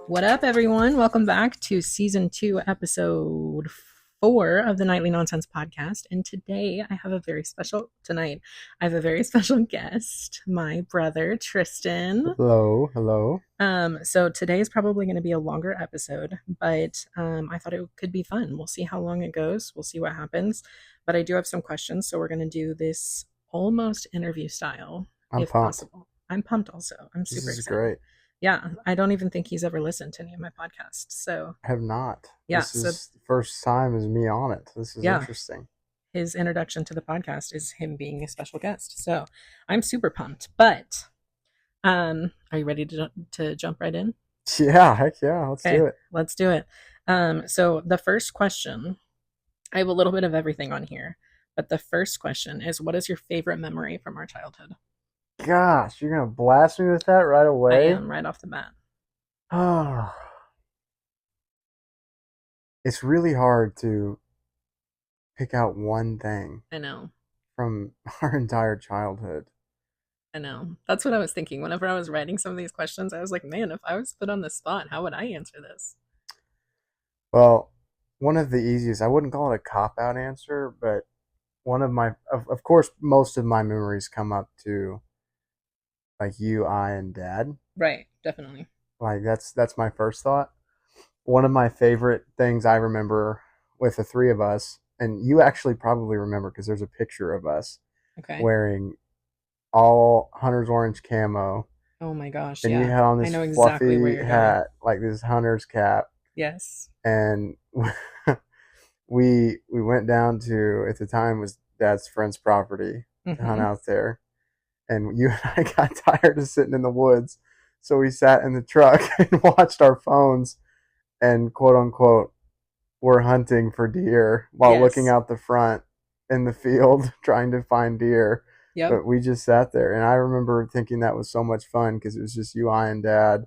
What up, everyone? Welcome back to season 2, episode 4 of the Nightly Nonsense podcast. And today I have a very special guest, my brother Tristyn. Hello. So today is probably going to be a longer episode, but I thought it could be fun. We'll see how long it goes. We'll see what happens. But I do have some questions, so we're going to do this almost interview style, I'm if pumped. possible. I'm pumped also. I'm This super is excited. great. Yeah, I don't even think he's ever listened to any of my podcasts. So I have not. yeah, This is the first time as me on it. This is yeah, interesting. his introduction to the podcast is him being a special guest. So I'm super pumped. But are you ready to jump right in? Yeah, heck yeah. Let's do it. Let's do it. So the first question, I have a little bit of everything on here, but the first question is, what is your favorite memory from our childhood? Gosh, you're going to blast me with that right I away? am right off the bat. Oh, it's really hard to pick out one thing I know. from our entire childhood. I know. That's what I was thinking. Whenever I was writing some of these questions, I was like, man, if I was put on the spot, how would I answer this? Well, one of the easiest, I wouldn't call it a cop-out answer, but one of my, of course, most of my memories come up to like you, I, and Dad. Right, definitely. Like that's my first thought. One of my favorite things I remember with the three of us, and you actually probably remember because there's a picture of us Okay. wearing all Hunter's Orange camo, Oh my gosh, and you yeah. had on I this know exactly where fluffy you're going. hat, like this hunter's cap, Yes. and we went down to, at the time, was Dad's friend's property to hunt Mm-hmm. out there, and you and I got tired of sitting in the woods, so we sat in the truck and watched our phones and quote unquote were hunting for deer while looking Yes. out the front in the field trying to find deer. Yep. But we just sat there, and I remember thinking that was so much fun because it was just you, I, and Dad.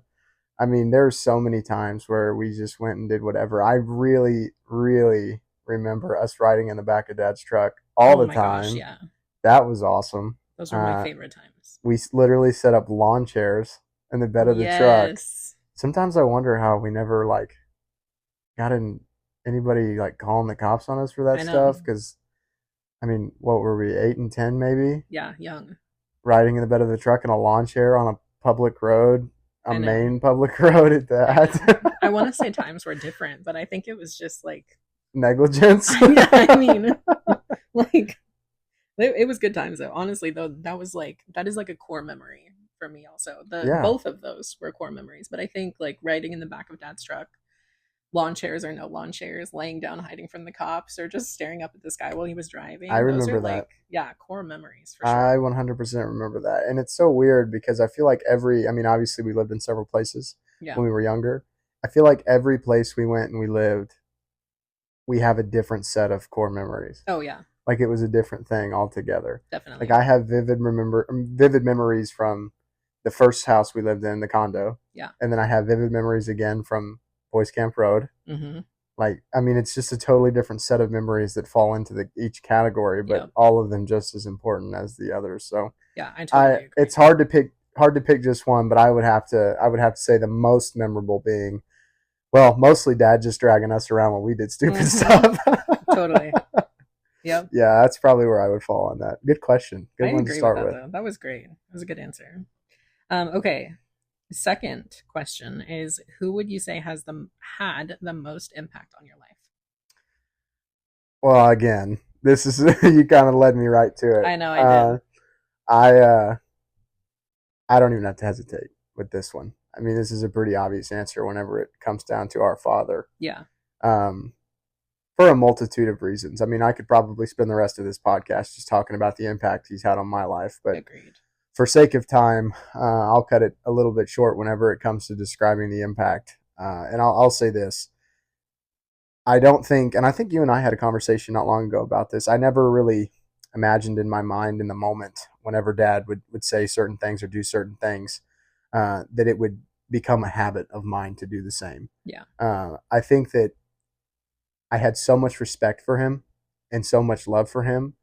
I mean, there were so many times where we just went and did whatever. I really, really remember us riding in the back of Dad's truck all Oh the my gosh, time. yeah. That was awesome. Those were my favorite times. We literally set up lawn chairs in the bed of the truck. Yes. Sometimes I wonder how we never like got in anybody like calling the cops on us for that I know. stuff. Because I mean, what were we, 8 and 10 maybe? Yeah, young. Riding in the bed of the truck in a lawn chair on a public road, a I know. main public road at I know. that. I want to say times were different, but I think it was just like, Negligence. I mean, like, it was good times though. Honestly, though, that is like a core memory for me also. Yeah, Both of those were core memories, but I think like riding in the back of Dad's truck, lawn chairs or no lawn chairs, laying down hiding from the cops, or just staring up at the sky while he was I driving. Those are remember like, that. yeah, core memories for I sure. 100% remember that. And it's so weird because I feel like I mean, obviously we lived in several places Yeah. when we were younger. I feel like every place we went and we lived, we have a different set of core memories. Oh yeah, Like it was a different thing altogether. Like definitely. I have vivid memories from the first house we lived in, the condo, Yeah. and then I have vivid memories again from Boys Camp Road. Mm-hmm. Like, I mean, it's just a totally different set of memories that fall into each category, but Yep. all of them just as important as the others. So Yeah, I totally agree. it's hard to pick just one, but I would have to say the most memorable being, well, mostly Dad just dragging us around when we did stupid stuff. Totally. Yep. Yeah, that's probably where I would fall on that. Good question. I Good one to agree with start that with. though. That was great. It was a good answer. Okay. Second question is, who would you say had the most impact on your life? Well, again, this is you kind of led me right to it. I know I did. I I don't even have to hesitate with this one. I mean, this is a pretty obvious answer whenever it comes down to our father. Yeah. Um, for a multitude of reasons. I mean, I could probably spend the rest of this podcast just talking about the impact he's had on my life, but Agreed. for sake of time, I'll cut it a little bit short whenever it comes to describing the impact. And I'll say this. I don't think, and I think you and I had a conversation not long ago about this. I never really imagined in my mind in the moment, whenever Dad would say certain things or do certain things, that it would become a habit of mine to do the same. Yeah. I think that I had so much respect for him and so much love for him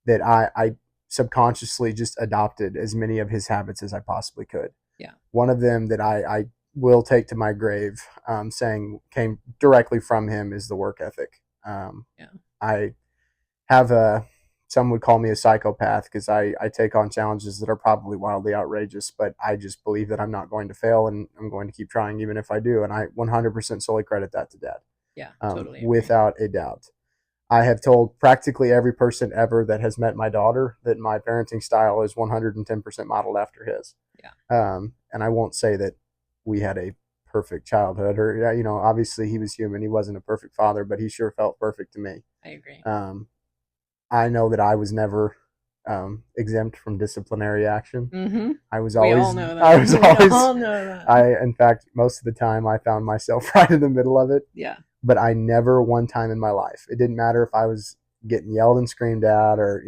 that I subconsciously just adopted as many of his habits as I possibly could. Yeah. One of them that I will take to my grave, saying came directly from him, is the work ethic. Yeah. I have a some would call me a psychopath because I take on challenges that are probably wildly outrageous, but I just believe that I'm not going to fail and I'm going to keep trying even if I do. And I 100% solely credit that to dad, Yeah. Totally agree. without a doubt. I have told practically every person ever that has met my daughter that my parenting style is 110% modeled after his. Yeah. And I won't say that we had a perfect childhood, or obviously he was human. He wasn't a perfect father, but he sure felt perfect to me. I agree. I know that I was never exempt from disciplinary action. Mm-hmm. I was We always, all know I that. was We always, all know that. in fact, most of the time I found myself right in the middle of it. Yeah. But I never one time in my life, it didn't matter if I was getting yelled and screamed at or,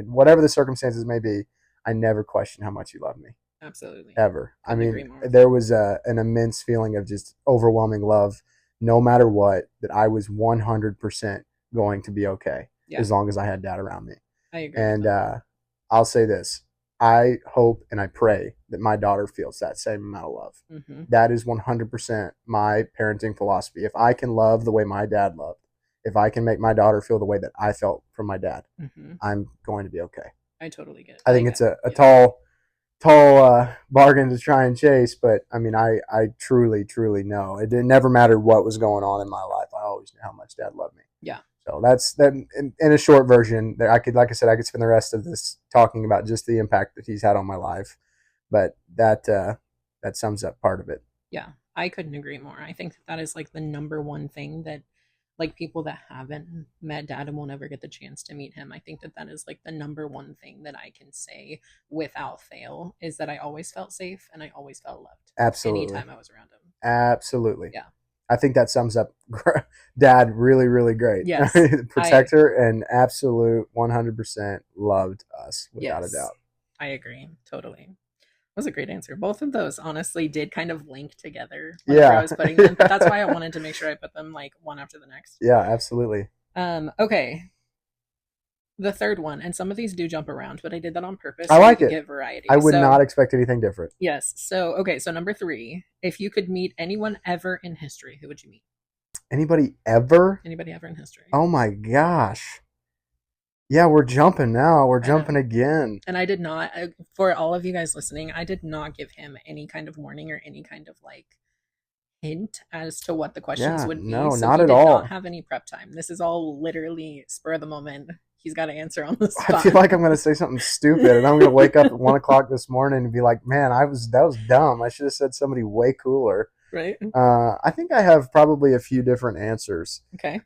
whatever the circumstances may be, I never questioned how much you love me. Absolutely. Ever. I Couldn't agree mean, more. there was an immense feeling of just overwhelming love, no matter what, that I was 100% going to be okay Yeah. as long as I had dad around me. I agree with And that. I'll say this: I hope and I pray that my daughter feels that same amount of love. Mm-hmm. That is 100% my parenting philosophy. If I can love the way my dad loved, if I can make my daughter feel the way that I felt from my dad, Mm-hmm. I'm going to be okay. I totally get it. I think it's a tall bargain to try and chase, but I mean, I truly, truly know it never mattered what was going on in my life. I always knew how much dad loved me. Yeah. So that's that. In a short version, there I could, like I said, I could spend the rest of this talking about just the impact that he's had on my life, but that sums up part of it. Yeah. I couldn't agree more. I think that is like the number one thing that like people that haven't met dad and will never get the chance to meet him. I think that that is like the number one thing that I can say without fail is that I always felt safe and I always felt loved Absolutely, anytime I was around him. absolutely. Yeah. I think that sums up dad really, really great. Yes. Protector and absolute 100% loved us without a Yes. doubt. I agree. Totally. That was a great answer. Both of those honestly did kind of link together whenever I Yeah. was putting them, but that's why I wanted to make sure I put them like one after the next. Yeah, absolutely. Okay. The third one, and some of these do jump around, but I did that on purpose I so you like could it. get variety. I would So, not expect anything different. yes. So, okay. So, number three, if you could meet anyone ever in history, who would you meet? Anybody ever? Anybody ever in history? Oh my gosh. Yeah, we're jumping now. We're I jumping know. again. And I did not, for all of you guys listening, I did not give him any kind of warning or any kind of like hint as to what the questions Yeah, would be. no, So not he at did not all. have any prep time. This is all literally spur of the moment. He's got to answer on the I feel spot. like I'm going to say something stupid, and I'm going to wake up at 1 o'clock this morning and be like, "Man, that was dumb. I should have said somebody way cooler." Right? I think I have probably a few different answers. Okay.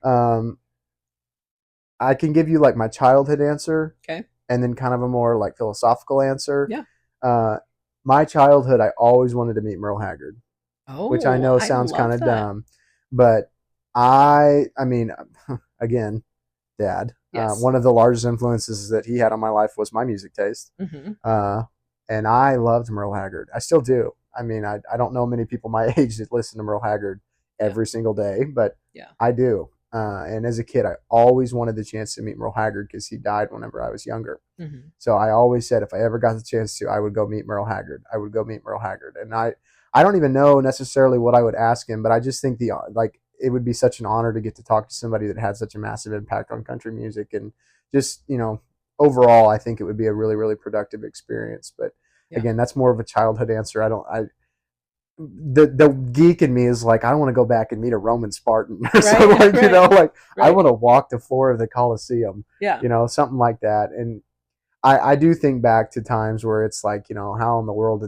I can give you like my childhood answer, Okay. and then kind of a more like philosophical answer. Yeah. Uh, my childhood, I always wanted to meet Merle Haggard, which I Oh, know I sounds kind love of that. dumb, but I mean, again, dad. Yes. One of the largest influences that he had on my life was my music taste. Mm-hmm. Uh, and I loved Merle Haggard. I still do. I mean, I don't know many people my age that listen to Merle Haggard Yeah. every single day, but Yeah. I do. And as a kid, I always wanted the chance to meet Merle Haggard because he died whenever I was younger. Mm-hmm. So I always said if I ever got the chance to, I would go meet Merle Haggard. I would go meet Merle Haggard. And I don't even know necessarily what I would ask him, but I just think it would be such an honor to get to talk to somebody that had such a massive impact on country music. And just, overall, I think it would be a really, really productive experience. But Yeah. again, that's more of a childhood answer. The geek in me is like, I want to go back and meet a Roman Spartan or Right. something, like, Right. I want to walk the floor of the Colosseum, Yeah. something like that. And I do think back to times where it's like, how in the world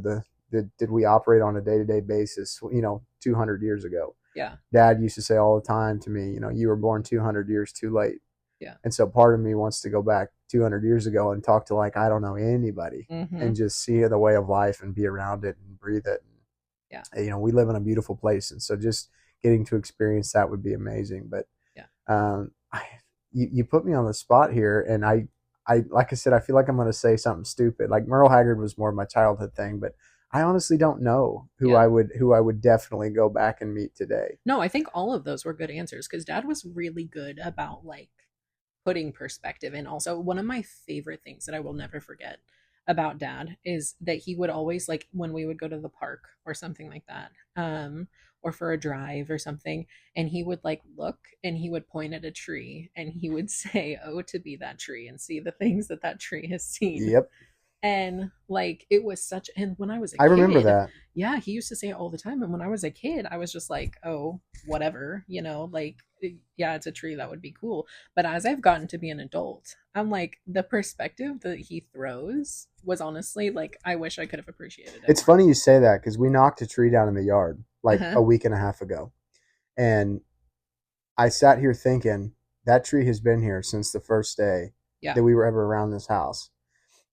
did we operate on a day-to-day basis, 200 years ago? Yeah. Dad used to say all the time to me, you were born 200 years too late. Yeah. And so part of me wants to go back 200 years ago and talk to like, I don't know, anybody, Mm-hmm. and just see the way of life and be around it and breathe it. Yeah. We live in a beautiful place. And so just getting to experience that would be amazing. But yeah. You put me on the spot here, and I like I said, I feel like I'm going to say something stupid. Like Merle Haggard was more of my childhood thing, but I honestly don't know who I would definitely go back and meet today. No, I think all of those were good answers because dad was really good about like putting perspective. And also, one of my favorite things that I will never forget about dad is that he would always like when we would go to the park or something like that, or for a drive or something, and he would like look and he would point at a tree and he would say, "Oh, to be that tree and see the things that that tree has seen." Yep. And like it was such, and when I was a I remember kid, that. yeah, he used to say it all the time. And when I was a kid, I was just like, oh, whatever, like yeah, it's a tree, that would be cool. But as I've gotten to be an adult, I'm like, the perspective that he throws was honestly like, I wish I could have appreciated it It's more. funny you say that because we knocked a tree down in the yard like Uh-huh. a week and a half ago. And I sat here thinking that tree has been here since the first day Yeah. that we were ever around this house.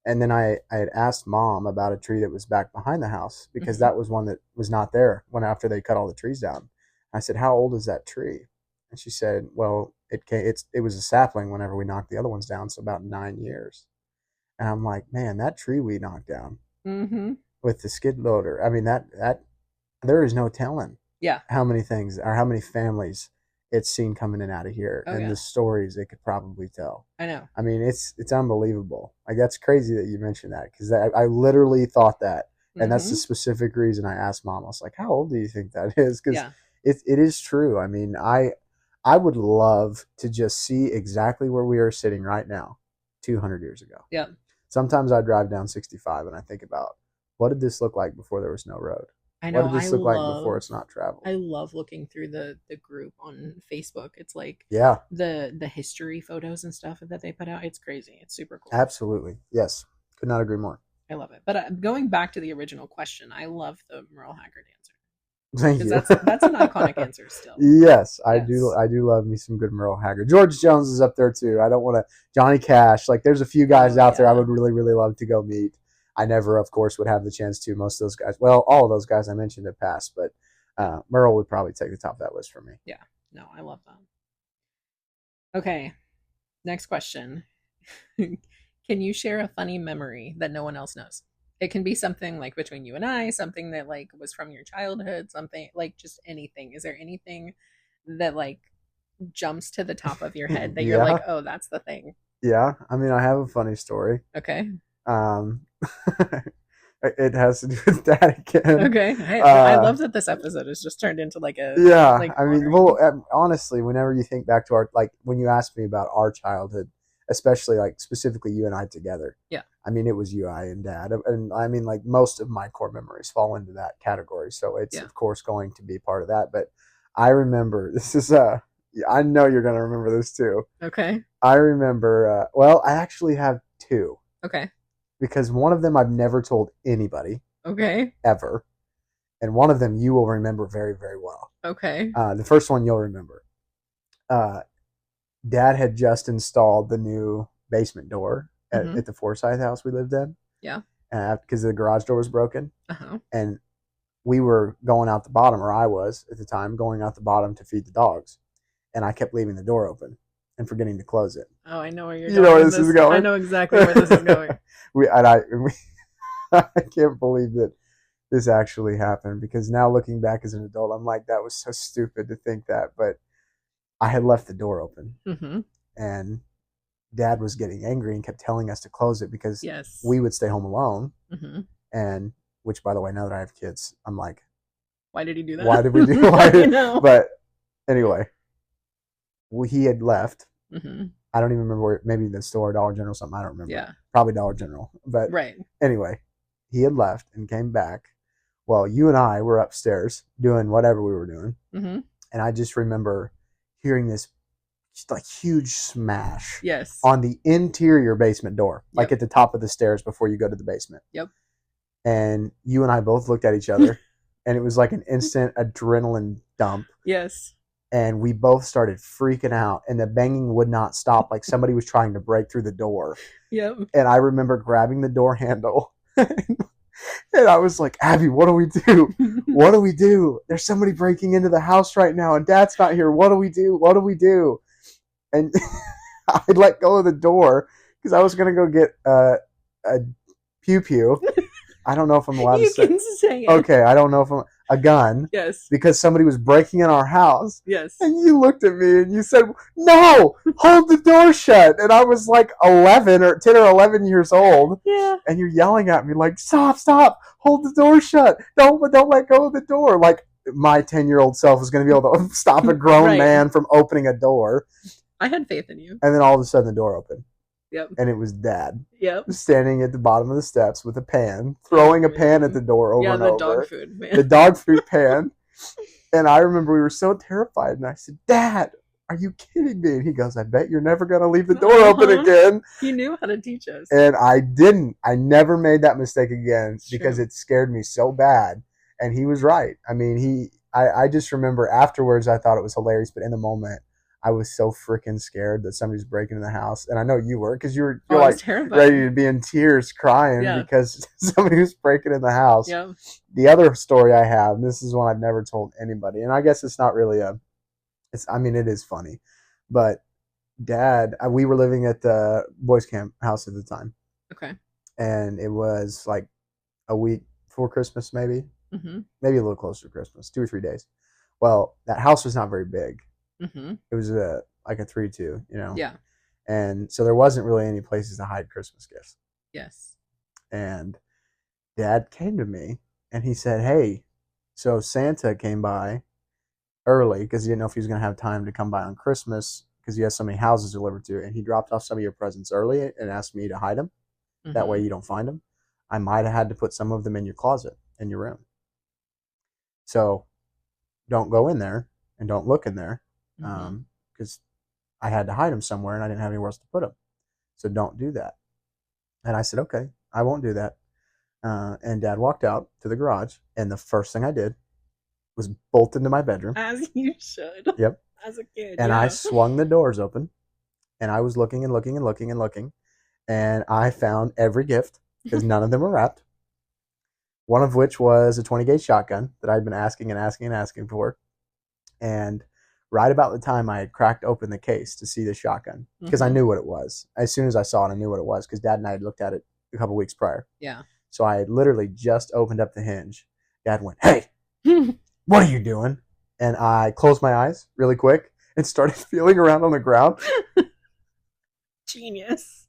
And then I had asked mom about a tree that was back behind the house because Hmm. that was one that was not there when after they cut all the trees down. I said, "How old is that tree?" And she said, "Well, it was a sapling whenever we knocked the other ones down, so about 9 years." And I'm like, "Man, that tree we knocked down Hmm. with the skid loader. I mean, that there is no telling Yeah. how many things or how many families it's seen coming in and out of here, Oh and yeah. the stories it could probably tell. I know. I mean, it's unbelievable. Like that's crazy that you mentioned that because I literally thought that, and that's the Hmm. specific reason I asked mom. I was like, "How old do you think that is?" Because Yeah. it is true. I mean, I would love to just see exactly where we are sitting right now, 200 years ago. Yeah. Sometimes I drive down 65 and I think about what did this look like before there was no road? I What know. did I this look like before love it's not traveled? I love looking through the group on Facebook. It's like Yeah, the history photos and stuff that they put out. It's crazy. It's super cool. absolutely. Yes, could not agree more. I love it. But going back to the original question, I love the Merle Haggard answer Thank because you. that's an iconic answer still. Yes, I do. Yes. I do love me some good Merle Haggard. George Jones is up there too. I don't want to. Johnny Cash. Like, there's a few guys Oh out there I yeah. would really, really love to go meet. I never, of course, would have the chance to. Most of those guys. Well, all of those guys I mentioned have passed, but Merle would probably take the top of that list for me. Yeah. No, I love that. Okay. Next question. Can you share a funny memory that no one else knows? It can be something like between you and I, something that like was from your childhood, something like just anything. Is there anything that like jumps to the top of your head that you're like, Yeah, oh, that's the thing? yeah. I mean, I have a funny story. Okay. Um, it has to do with that again. Okay. I Uh, love that this episode has just turned into like a Yeah, like I mean, well, honoring. honestly, whenever you think back to our like when you asked me about our childhood, especially like specifically you and I together, Yeah. I mean, it was you, I, and Dad, and I mean, like most of my core memories fall into that category. So it's Yeah. of course going to be part of that. But I remember this is I know you're gonna remember this too. Okay. I remember. Well, I actually have two Okay. because one of them I've never told anybody Okay. ever, and one of them you will remember very, very well. Okay. The first one you'll remember. Uh, Dad had just installed the new basement door Mm-hmm. at the Forsyth house we lived in Yeah. because the garage door was broken. Uh-huh. And we were going out the bottom, or I was at the time going out the bottom to feed the dogs. And I kept leaving the door open and forgetting to close it. Oh, I know where you're You know going where with this is this. I going? know exactly where this is going. We I can't believe that this actually happened because now looking back as an adult, I'm like, that was so stupid to think that. But I had left the door open Mm-hmm. and Dad was getting angry and kept telling us to close it because Yes. we would stay home alone. Mm-hmm. And which, by the way, now that I have kids, I'm like, Why did he do why that? did we do? Why I did? know. But anyway, he had left. Mm-hmm. I don't even remember where. Maybe the store, Dollar General, something. I don't remember. Yeah. Probably Dollar General. But Right. anyway, he had left and came back. Well, you and I were upstairs doing whatever we were doing, Mm-hmm. and I just remember hearing this like huge smash Yes. on the interior basement door, like Yep. at the top of the stairs before you go to the basement. Yep. And you and I both looked at each other, and it was like an instant adrenaline dump. Yes. And we both started freaking out, and the banging would not stop, like somebody was trying to break through the door. Yep. And I remember grabbing the door handle, and I was like, Abby, what do we do? What do we do? There's somebody breaking into the house right now, and Dad's not here. What do we do? What do we do? And I let go of the door because I was going to go get a pew pew. I don't know if I'm allowed to You say. can say it. Okay, I don't know if a gun Yes. because somebody was breaking in our house. Yes. And you looked at me and you said, "No, hold the door shut." And I was like 11 or 10 or 11 years old. Yeah. And you're yelling at me like, "Stop, stop, hold the door shut. Don't let go of the door." Like my 10-year-old self was going to be able to stop a grown Right. man from opening a door. I had faith in you. And then all of a sudden the door opened. Yep. And it was Dad. Yep. Standing at the bottom of the steps with a pan, throwing a pan at the door over and over. Yeah, the dog food, man. The dog food pan. And I remember we were so terrified. And I said, "Dad, are you kidding me?" And he goes, "I bet you're never going to leave the door open again." He knew how to teach us. And I didn't. I never made that mistake again because it scared me so bad. And he was right. I mean, I just remember afterwards I thought it was hilarious. But in the moment, I was so freaking scared that somebody's breaking in the house. And I know you were because you're like ready to be in tears crying because somebody was breaking in the house. Yeah. The other story I have, and this is one I've never told anybody, and I guess it's not really it is funny, but Dad, we were living at the boys camp house at the time. Okay. And it was like a week before Christmas, maybe a little closer to Christmas, 2 or 3 days. Well, that house was not very big. It was like a 3-2, you know? Yeah. And so there wasn't really any places to hide Christmas gifts. Yes. And Dad came to me and he said, "Hey, so Santa came by early because he didn't know if he was going to have time to come by on Christmas because he has so many houses to deliver to. And he dropped off some of your presents early and asked me to hide them. That way you don't find them. I might have had to put some of them in your closet in your room. So don't go in there and don't look in there. Because I had to hide them somewhere and I didn't have anywhere else to put them. So don't do that." And I said, "Okay, I won't do that." And Dad walked out to the garage, and the first thing I did was bolt into my bedroom. As you should. Yep. As a kid. And I swung the doors open, and I was looking and looking and looking and looking, and I found every gift because none of them were wrapped. One of which was a 20-gauge shotgun that I'd been asking and asking and asking for. And right about the time I had cracked open the case to see the shotgun because I knew what it was. As soon as I saw it, I knew what it was because Dad and I had looked at it a couple weeks prior. Yeah. So I had literally just opened up the hinge. Dad went, "Hey, what are you doing?" And I closed my eyes really quick and started feeling around on the ground. Genius.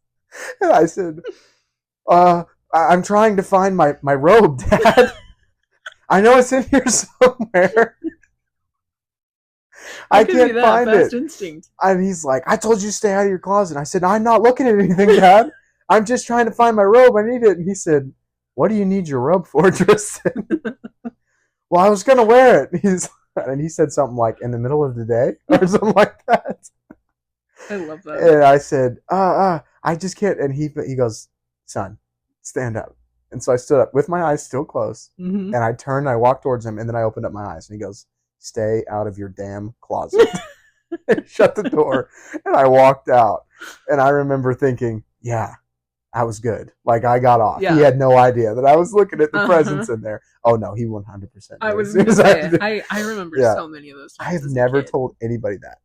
And I said, "I'm trying to find my robe, Dad. I know it's in here somewhere. I can't find it." Instinct. And he's like, "I told you to stay out of your closet." I said, "I'm not looking at anything, Dad. I'm just trying to find my robe. I need it." And he said, "What do you need your robe for, Tristyn?" "Well, I was going to wear it." And he said something like, "In the middle of the day," or something like that. I love that. And I said, I just can't. And he goes, "Son, stand up." And so I stood up with my eyes still closed. And I turned, and I walked towards him, and then I opened up my eyes. And he goes, "Stay out of your damn closet." And shut the door. And I walked out. And I remember thinking, yeah, I was good. Like, I got off. Yeah. He had no idea that I was looking at the presents in there. Oh, no, he 100% knew. I was going to say, I remember so many of those times. I have never told anybody that.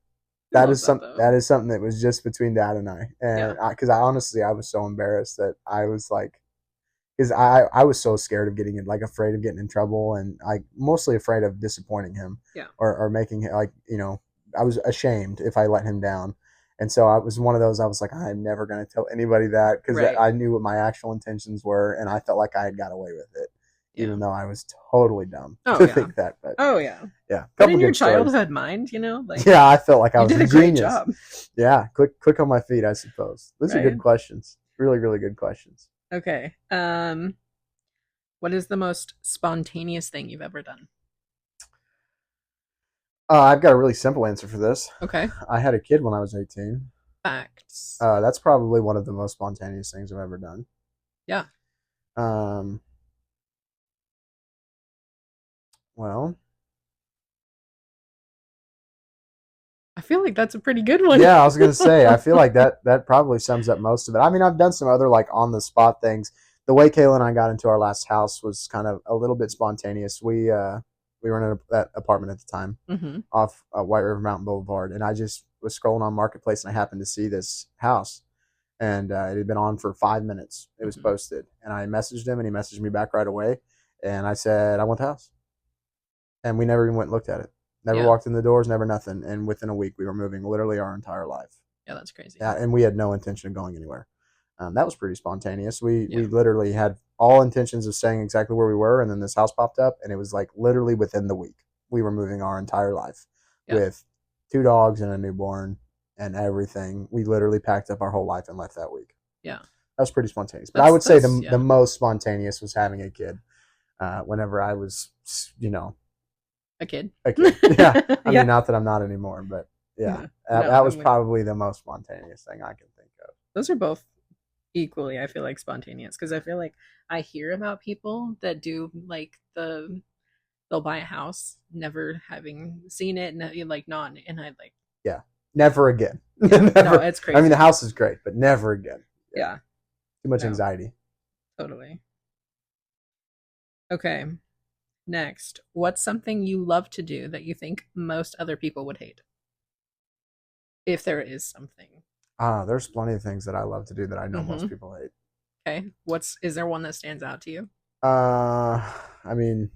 That is something that was just between Dad and I. And because I was so embarrassed that I was like, because I was so scared of getting in, like afraid of getting in trouble, and like mostly afraid of disappointing him, or making it like, you know, I was ashamed if I let him down. And so I was one of those, I was like, I'm never going to tell anybody that because I knew what my actual intentions were, and I felt like I had got away with it, even though I was totally dumb to think that. But but in your childhood mind, you know, like I felt like I was a genius. Great job. Yeah, quick on my feet, I suppose. Those are good questions. Really, really good questions. Okay. What is the most spontaneous thing you've ever done? I've got a really simple answer for this. Okay. I had a kid when I was 18. Facts. That's probably one of the most spontaneous things I've ever done. Yeah. Well, I feel like that's a pretty good one. Yeah, I was going to say, I feel like that probably sums up most of it. I mean, I've done some other like on the spot things. The way Kayla and I got into our last house was kind of a little bit spontaneous. We were in that apartment at the time off White River Mountain Boulevard, and I just was scrolling on Marketplace, and I happened to see this house, and it had been on for 5 minutes. It was posted, and I messaged him, and he messaged me back right away, and I said, "I want the house." and we never even went and looked at it. Never Yeah. walked in the doors, never nothing. And within a week, we were moving literally our entire life. Yeah, that's crazy. Yeah, and we had no intention of going anywhere. That was pretty spontaneous. We Yeah. literally had all intentions of staying exactly where we were, and then this house popped up, and it was like literally within the week we were moving our entire life Yeah. with two dogs and a newborn and everything. We literally packed up our whole life and left that week. Yeah. That was pretty spontaneous. But I would say the Yeah. most spontaneous was having a kid. Whenever I was, A kid. a kid. Yeah, I Yeah. mean, not that I'm not anymore, but yeah, No, that was probably the most spontaneous thing I can think of. those are both equally, I feel like, spontaneous, because I feel like I hear about people that do like they'll buy a house never having seen it, and like not, and I like, Yeah, never again. yeah, no, Never. it's crazy. I mean, the house is great, but never again. Yeah, Too much no, anxiety. totally. Okay, next, what's something you love to do that you think most other people would hate? If there is something. There's plenty of things that I love to do that I know most Mm-hmm. people hate. Okay, is there one that stands out to you? I mean,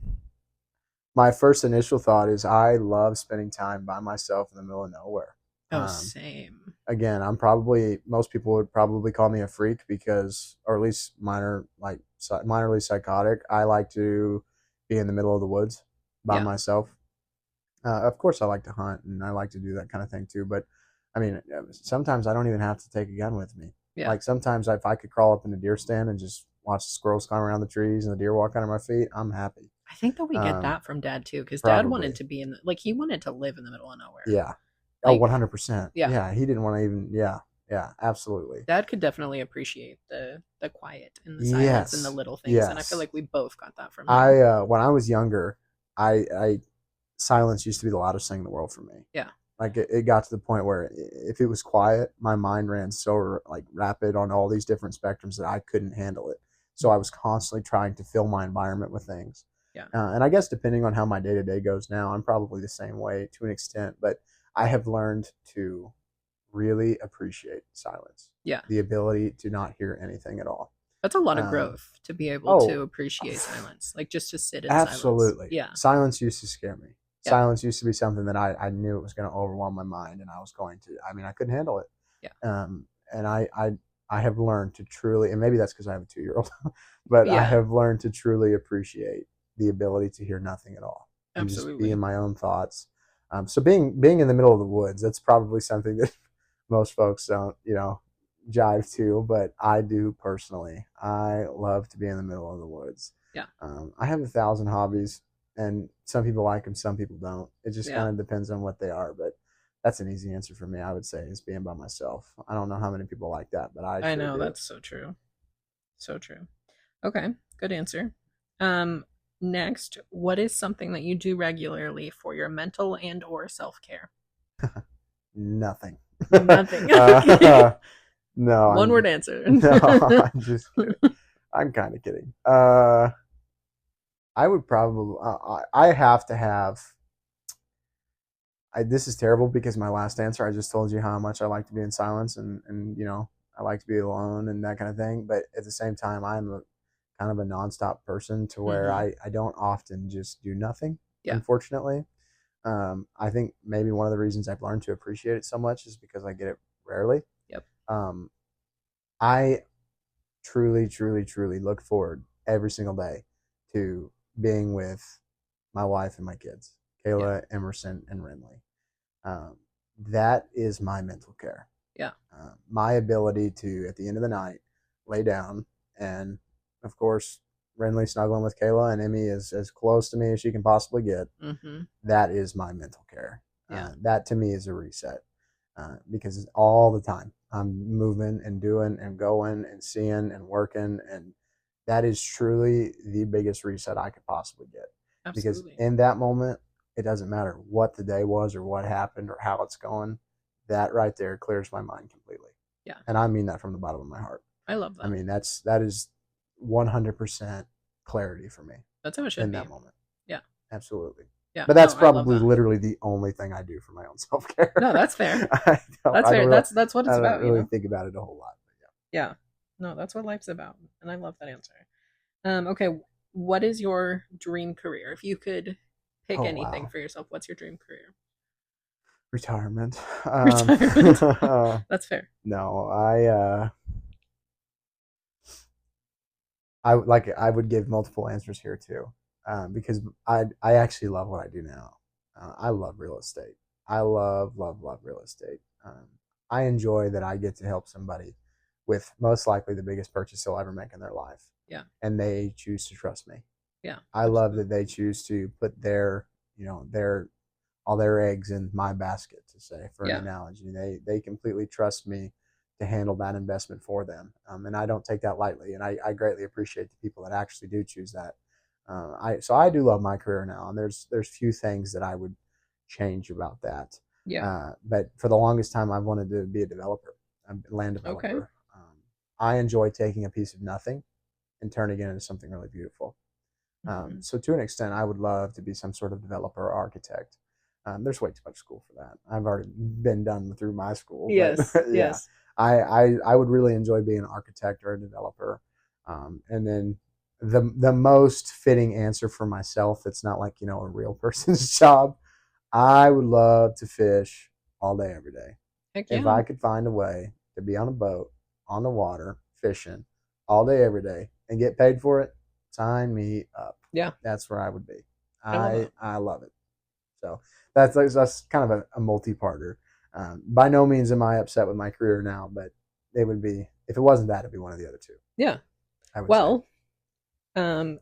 my first initial thought is I love spending time by myself in the middle of nowhere. Oh, Um, same. Again, I'm probably most people would probably call me a freak because, or at least minorly psychotic. I like to be in the middle of the woods by Yeah, myself. Of course, I like to hunt and I like to do that kind of thing too. But I mean, sometimes I don't even have to take a gun with me. yeah. Like sometimes if I could crawl up in a deer stand and just watch the squirrels climb around the trees and the deer walk under my feet, I'm happy. I think that we get Um, that from dad too, because dad wanted Probably, to be in like he wanted to live in the middle of nowhere. yeah. Oh, Like, 100%. yeah, Yeah, he didn't want to even. Yeah, yeah, absolutely. dad could definitely appreciate the quiet and the silence and the Yes, little things, and I feel yes. like we both got that from him. When I was younger, I silence used to be the loudest thing in the world for me. Yeah, Like it got to the point where if it was quiet, my mind ran so like rapid on all these different spectrums that I couldn't handle it. So I was constantly trying to fill my environment with things. yeah, And I guess depending on how my day to day goes now, I'm probably the same way to an extent. But I have learned to really appreciate silence, yeah. the ability to not hear anything at all. That's a lot of Um, growth to be able to oh, appreciate silence, like just to sit in silence. absolutely. Yeah, Silence used to scare me. yeah, Silence used to be something that I knew it was going to overwhelm my mind, and I was going to. I mean, I couldn't handle it. yeah, And I have learned to truly, and maybe that's because I have a 2-year-old, but I yeah. have learned to truly appreciate the ability to hear nothing at all and just be in Absolutely. my own thoughts. So being in the middle of the woods, that's probably something that most folks don't, jive to, but I do personally. I love to be in the middle of the woods. Yeah, I have 1,000 hobbies, and some people like them, some people don't. It just yeah. kind of depends on what they are. But that's an easy answer for me. I would say is being by myself. I don't know how many people like that, but I I sure know do. that's so true. So true. Okay, good answer. Um, next, what is something that you do regularly for your mental and or self-care? Nothing. Nothing. Okay. No, One word answer. no, I'm just kidding. I'm kind of kidding. I would probably I have to have. This is terrible because my last answer I just told you how much I like to be in silence and I like to be alone and that kind of thing. But at the same time, I'm a kind of a nonstop person to where Hmm. I don't often just do nothing. Yeah. Unfortunately, I think maybe one of the reasons I've learned to appreciate it so much is because I get it rarely. Yep. Um, I truly, truly, truly look forward every single day to being with my wife and my kids, Yeah. Kayla, Emerson, and Renly. Um, that is my mental care. Yeah. My ability to, at the end of the night, lay down and, of course, Renly snuggling with Kayla and Emmy is as close to me as she can possibly get. Hmm. That is my mental care. Yeah. That to me is a reset because all the time I'm moving and doing and going and seeing and working. And that is truly the biggest reset I could possibly get. Because Absolutely. in that moment, it doesn't matter what the day was or what happened or how it's going. That right there clears my mind completely. Yeah. And I mean that from the bottom of my heart. I love I that. mean, that is 100% clarity for me That's how it should in be. that moment. Yeah. Absolutely. Yeah. But No, that's I love probably that. literally the only thing I do for my own self care. No, that's fair. That's I don't fair. really, That's what I it's don't about, you really know? think about it a whole lot. But Yeah. No, that's what life's about. And I love that answer. Okay, what is your dream career? If you could Pick Oh anything wow, for yourself. What's your dream career? retirement. Retirement. That's fair. No, I would give multiple answers here too, because I actually love what I do now. I love real estate. I love real estate. I enjoy that I get to help somebody with most likely the biggest purchase they'll ever make in their life, Yeah. and they choose to trust me. Yeah. I love Absolutely. that they choose to put their their all their eggs in my basket, to say, for an Yeah. analogy. They completely trust me to handle that investment for them, and I don't take that lightly. And I greatly appreciate the people that actually do choose that. I do love my career now, and there's few things that I would change about that. Yeah. But for the longest time, I've wanted to be a developer, a land Okay. developer. I enjoy taking a piece of nothing and turning it into something really beautiful. Hmm. So to an extent, I would love to be some sort of developer or architect. There's way too much school for that. I've already been done through my school, but Yes. yeah, Yes. I would really enjoy being an architect or a developer. And then the most fitting answer for myself, it's not like a real person's job. I would love to fish all day, every day. Heck If yeah. I could find a way to be on a boat, on the water, fishing all day, every day, and get paid for it, sign me up. Yeah. That's where I would be. I love I it. I love it. So that's kind of a multi-parter. By no means am I upset with my career now, but it would be, if it wasn't that, it'd be one of the other two, Yeah. I would say. Well, um,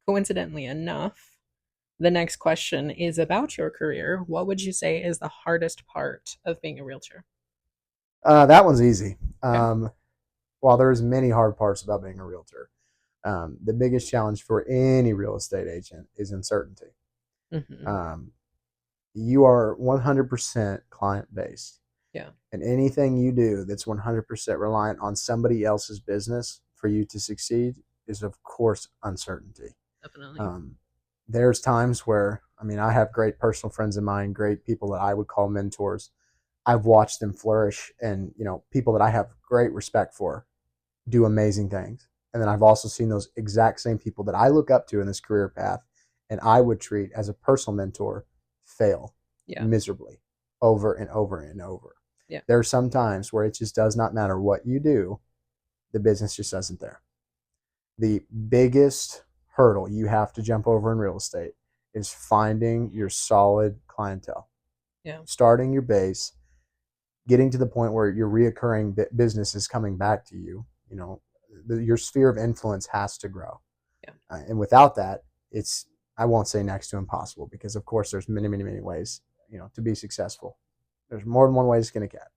coincidentally enough, the next question is about your career. What would you say is the hardest part of being a realtor? That one's easy. Okay. While there's many hard parts about being a realtor, the biggest challenge for any real estate agent is uncertainty. Hmm. Um, you are 100% client based, Yeah. and anything you do that's 100% reliant on somebody else's business for you to succeed is, of course, uncertainty. Definitely. Um, there's times where, I mean, I have great personal friends of mine, great people that I would call mentors. I've watched them flourish, and people that I have great respect for do amazing things. And then I've also seen those exact same people that I look up to in this career path and I would treat as a personal mentor fail Yeah. miserably over and over and over. Yeah. There are some times where it just does not matter what you do, the business just isn't there. The biggest hurdle you have to jump over in real estate is finding your solid clientele, Yeah. starting your base, getting to the point where your reoccurring business is coming back to you. Your sphere of influence has to grow, Yeah. and without that, it's, I won't say next to impossible, because of course there's many ways to be successful. There's more than one way to skin a cat,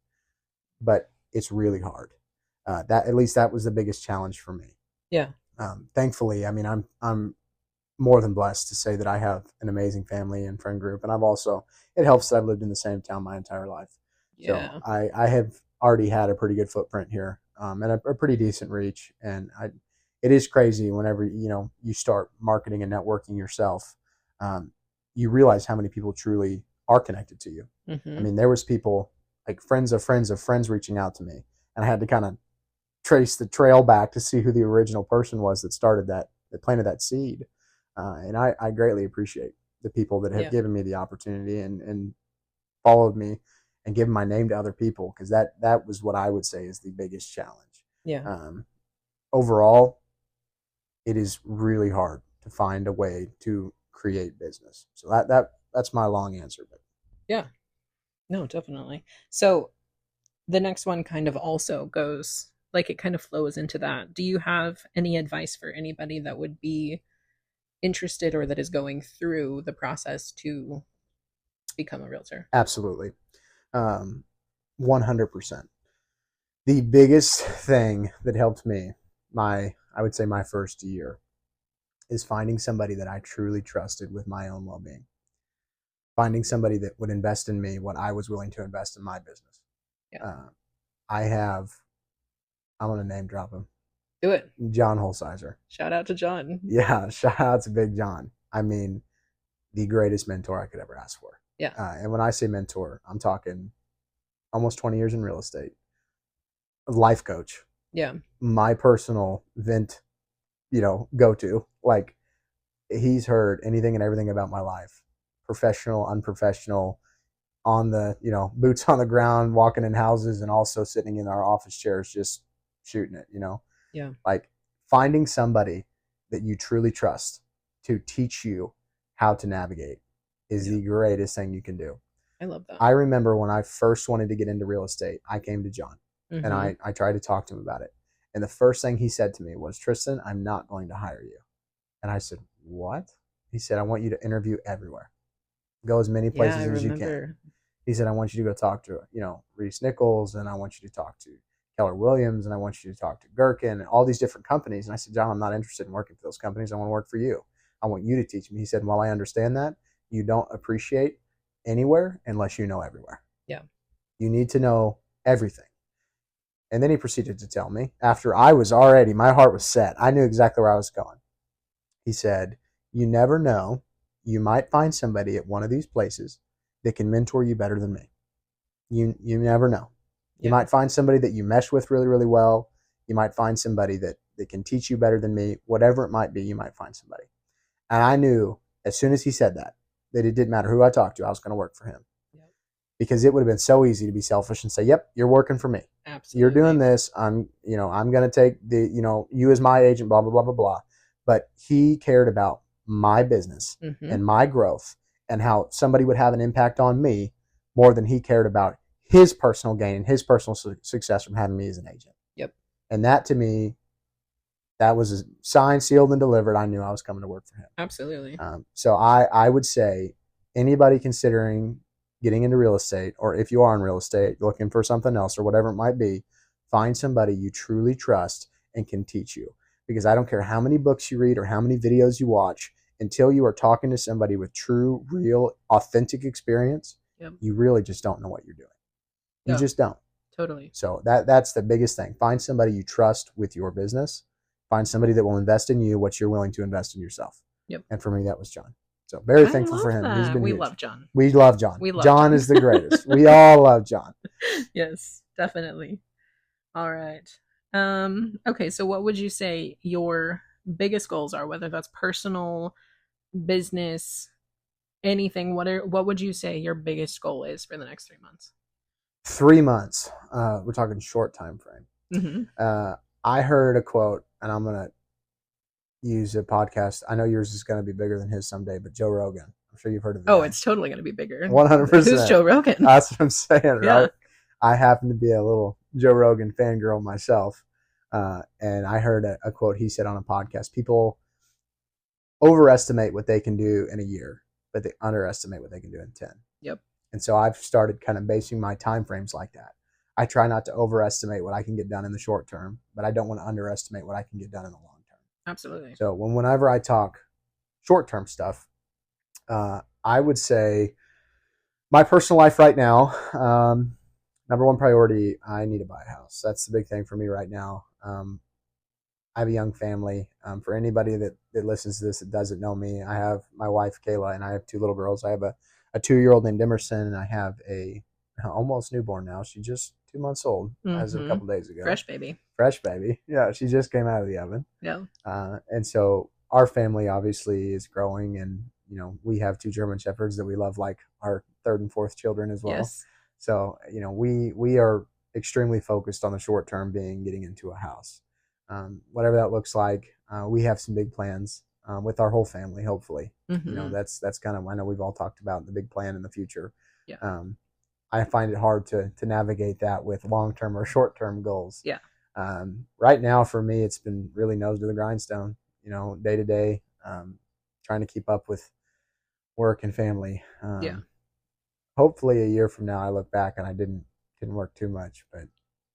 but it's really hard. That, at least that was the biggest challenge for me. Yeah. Thankfully, I mean, I'm more than blessed to say that I have an amazing family and friend group, and I've also, it helps that I've lived in the same town my entire life. So Yeah. I have already had a pretty good footprint here, and a pretty decent reach. And it is crazy whenever you start marketing and networking yourself, um, you realize how many people truly are connected to you. I Hmm. mean, there was people like friends of friends of friends reaching out to me, and I had to kind of trace the trail back to see who the original person was that started that planted that seed. And I greatly appreciate the people that have Yeah. given me the opportunity and followed me and given my name to other people, because that was what I would say is the biggest challenge. Yeah. Um, Overall, it is really hard to find a way to create business. So that's my long answer. But Yeah. No, definitely. So the next one kind of also goes like it kind of flows into that. Do you have any advice for anybody that would be interested or that is going through the process to become a realtor? absolutely, 100%. The biggest thing that helped me, I would say my first year, is finding somebody that I truly trusted with my own well-being. Finding somebody that would invest in me what I was willing to invest in my business. Yeah. Uh, I have, I'm going to name drop him, Do it. John Holsizer. Shout out to John. Yeah, shout out to Big John. I mean, the greatest mentor I could ever ask for. Yeah. And when I say mentor, I'm talking almost 20 years in real estate, life coach, Yeah. my personal vent, go to. Like, he's heard anything and everything about my life professional, unprofessional, on the, boots on the ground, walking in houses, and also sitting in our office chairs, just shooting it, Yeah. like finding somebody that you truly trust to teach you how to navigate is Yeah. the greatest thing you can do. I love that. I remember when I first wanted to get into real estate, I came to John and Mm-hmm. I tried to talk to him about it. And the first thing he said to me was, Tristyn, I'm not going to hire you. And I said, what? He said, I want you to interview everywhere. Go as many Yeah, I places as you can. remember. He said, I want you to go talk to, Reese Nichols, and I want you to talk to Keller Williams, and I want you to talk to Gherkin, and all these different companies. And I said, John, I'm not interested in working for those companies. I want to work for you. I want you to teach me. He said, well, I understand that. You don't appreciate anywhere unless you know everywhere. Yeah. You need to know everything. And then he proceeded to tell me, after I was already, my heart was set. I knew exactly where I was going. He said, you never know. You might find somebody at one of these places that can mentor you better than me. You never know. You might find somebody that you mesh with really, really well. You might find somebody that can teach you better than me. Whatever it might be, you might find somebody. And I knew as soon as he said that it didn't matter who I talked to, I was going to work for him. Yep. Because it would have been so easy to be selfish and say, yep, you're working for me. Absolutely. You're doing this. I'm going to take you as my agent, blah, blah, blah, blah, blah. But he cared about my business and my growth and how somebody would have an impact on me more than he cared about his personal gain and his personal success from having me as an agent. Yep. And that to me, that was a signed, sealed, and delivered. I knew I was coming to work for him. Absolutely. So I would say anybody considering getting into real estate, or if you are in real estate, looking for something else or whatever it might be, find somebody you truly trust and can teach you. Because I don't care how many books you read or how many videos you watch, until you are talking to somebody with true, real, authentic experience, you really just don't know what you're doing. You just don't. Totally. So that's the biggest thing. Find somebody you trust with your business. Find somebody that will invest in you what you're willing to invest in yourself. Yep. And for me, that was John. So very thankful for him. He's been we huge. love John. We love John. We love John is the greatest. We all love John. Yes, definitely. All right. Okay, so what would you say your biggest goals are, whether that's personal, business, anything? What would you say your biggest goal is for the next 3 months? 3 months. We're talking short time frame. Mm-hmm. I heard a quote, and I'm going to use a podcast. I know yours is going to be bigger than his someday, but Joe Rogan. I'm sure you've heard of him. Oh, it's totally going to be bigger. 100%. Who's Joe Rogan? That's what I'm saying, right? Yeah. I happen to be a little Joe Rogan fangirl myself. And I heard a quote he said on a podcast. People overestimate what they can do in a year, but they underestimate what they can do in 10. Yep. And so I've started kind of basing my time frames like that. I try not to overestimate what I can get done in the short term, but I don't want to underestimate what I can get done in the long term. Absolutely. So whenever I talk short term stuff, I would say my personal life right now, number one priority, I need to buy a house. That's the big thing for me right now. I have a young family. For anybody that listens to this that doesn't know me, I have my wife, Kayla, and I have 2 little girls. I have a 2-year-old named Emerson, and I have a almost newborn now. She's just 2 months old as of a couple days ago. Fresh baby. Yeah, she just came out of the oven. Yeah. And so our family obviously is growing, and we have 2 German Shepherds that we love like our 3rd and 4th children as well. Yes. So we are extremely focused on the short term being getting into a house. Whatever that looks like, we have some big plans with our whole family, hopefully. Mm-hmm. That's kind of, I know we've all talked about the big plan in the future. Yeah. I find it hard to navigate that with long-term or short-term goals. Yeah. Right now for me, it's been really nose to the grindstone, day to day, trying to keep up with work and family. Yeah. Hopefully a year from now, I look back and I didn't work too much, but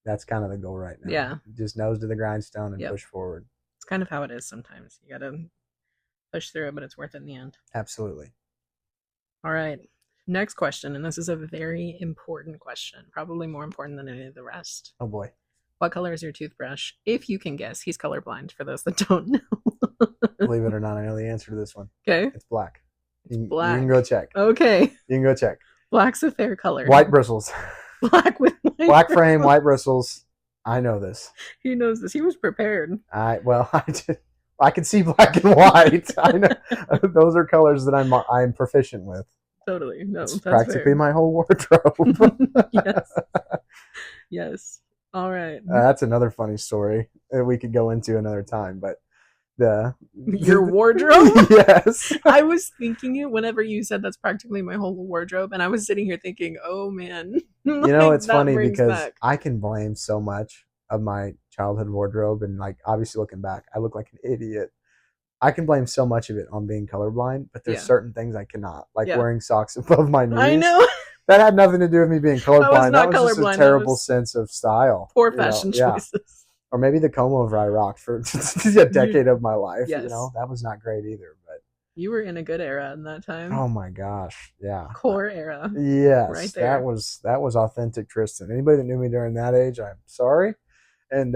that's kind of the goal right now. Yeah. Just nose to the grindstone and push forward. It's kind of how it is sometimes. You got to push through it, but it's worth it in the end. Absolutely. All right. Next question, and this is a very important question, probably more important than any of the rest. Oh boy. What color is your toothbrush? If you can guess, he's colorblind for those that don't know. Believe it or not, I know the answer to this one. Okay. It's black. Black. You can go check. Okay. You can go check. Black's a fair color. White bristles. Black with white Black bristles. frame, white bristles. I know this. He knows this. He was prepared. I can see black and white. I know those are colors that I'm proficient with. Totally. No, It's that's practically fair. my whole wardrobe. Yes. Yes. All right. That's another funny story that we could go into another time. But Your wardrobe? yes, I was thinking it whenever you said that's practically my whole wardrobe, and I was sitting here thinking, oh man, like it's that funny brings because back. I can blame so much of my childhood wardrobe, and like obviously looking back, I look like an idiot. I can blame so much of it on being colorblind, but there's Yeah. certain things I cannot, like Yeah. wearing socks above my I knees. know. That had nothing to do with me being I was colorblind. That not was just a colorblind. That terrible was sense of style, poor fashion Yeah. choices. Or maybe the comb over I rocked for a You decade of my life. yes. That was not great either. But You were in a good era in that time. oh my gosh, yeah, Core era. Right yes, there. that was authentic Tristyn. Anybody that knew me during that age, I'm sorry, and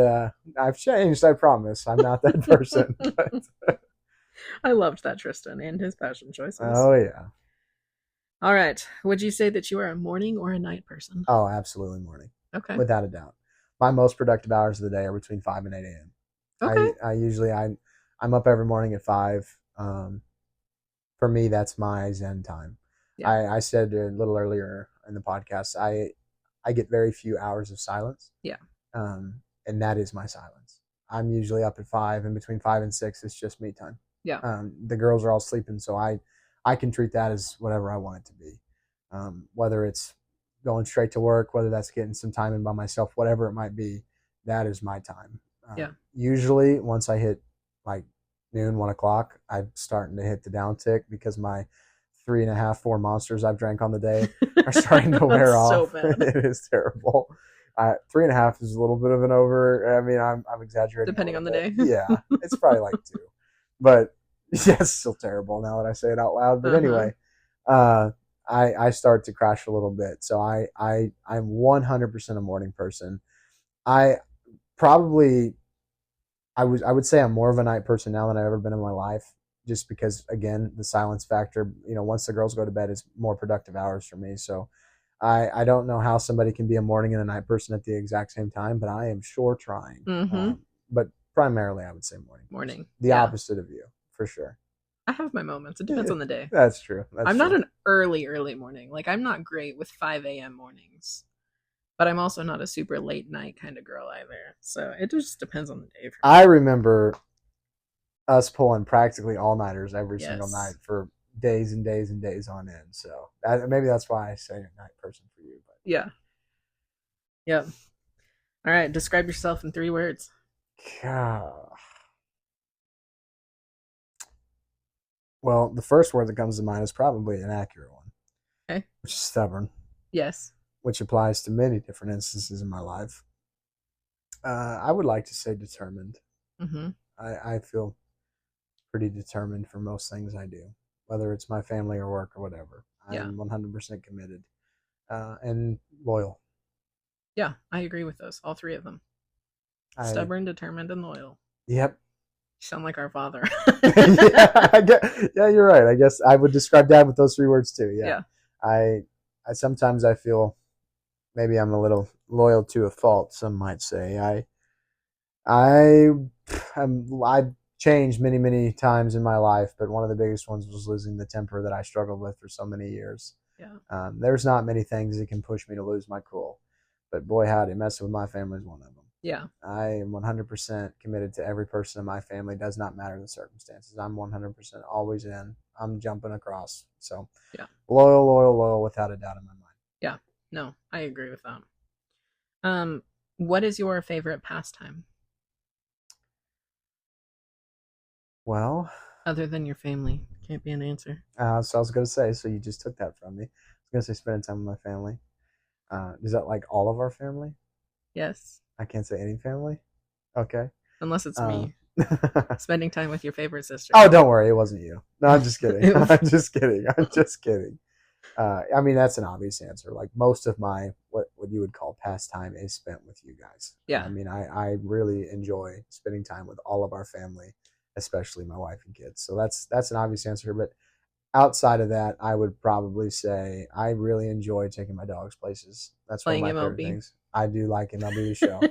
I've changed. I promise. I'm not that person. But, I loved that Tristyn and his fashion choices. oh yeah, All right. Would you say that you are a morning or a night person? oh absolutely morning, Okay. without a doubt. My most productive hours of the day are between 5 and 8 a.m. Okay. I usually I'm up every morning at 5. For me, that's my Zen time. Yeah. I said a little earlier in the podcast, I get very few hours of silence. Yeah. And that is my silence. I'm usually up at 5, and between 5 and 6, it's just me time. Yeah. The girls are all sleeping, so I can treat that as whatever I want it to be. Whether it's going straight to work, whether that's getting some time in by myself, whatever it might be, that is my time. Yeah. Usually, once I hit like noon, 1 o'clock, I'm starting to hit the downtick because my 3.5, 4 monsters I've drank on the day are starting to wear so off. bad. It is terrible. 3.5 is a little bit of an over. I mean, I'm exaggerating. Depending on the day. Yeah, it's probably like 2, but yeah, it's still terrible now that I say it out loud. But anyway, I start to crash a little bit. So I'm 100% a morning person. I probably I would say I'm more of a night person now than I've ever been in my life, just because again the silence factor. Once the girls go to bed, it's more productive hours for me. So I don't know how somebody can be a morning and a night person at the exact same time, but I am sure trying. But primarily, I would say morning. Morning. The opposite of you, for sure. I have my moments. It depends on the day. That's true. I'm not an early morning. Like I'm not great with 5 a.m. mornings, but I'm also not a super late night kind of girl either. So it just depends on the day. For me. I remember us pulling practically all nighters every single night for days and days and days on end. So maybe that's why I say a night person for you. But yeah. Yep. All right. Describe yourself in 3 words. Well, the first word that comes to mind is probably an accurate one. Okay. Which is stubborn. Yes. Which applies to many different instances in my life. I would like to say determined. I feel pretty determined for most things I do, whether it's my family or work or whatever. I'm 100% committed and loyal. Yeah, I agree with those. All 3 of them. Stubborn, determined, and loyal. Yep. You sound like our father. Yeah, you're right. I guess I would describe Dad with those 3 words too. Yeah. I sometimes I feel maybe I'm a little loyal to a fault. Some might say I've changed many times in my life, but one of the biggest ones was losing the temper that I struggled with for so many years. Yeah. There's not many things that can push me to lose my cool, but boy howdy, messing with my family is one of them. Yeah. I am 100% committed to every person in my family. Does not matter the circumstances. I'm 100% always in. I'm jumping across. So yeah, loyal, without a doubt in my mind. Yeah. No, I agree with that. What is your favorite pastime? Well, other than your family, can't be an answer. So I was going to say, so you just took that from me. I was going to say spending time with my family. Is that like all of our family? Yes. I can't say any family? Okay. Unless it's me. Spending time with your favorite sister. Oh, don't worry. It wasn't you. No, I'm just kidding. I'm just kidding. I mean, that's an obvious answer. Like most of my, what you would call pastime is spent with you guys. Yeah. I mean, I really enjoy spending time with all of our family, especially my wife and kids. So that's an obvious answer. But outside of that, I would probably say I really enjoy taking my dogs places. That's playing one of my MLB. Favorite things. I do like MLB The Show.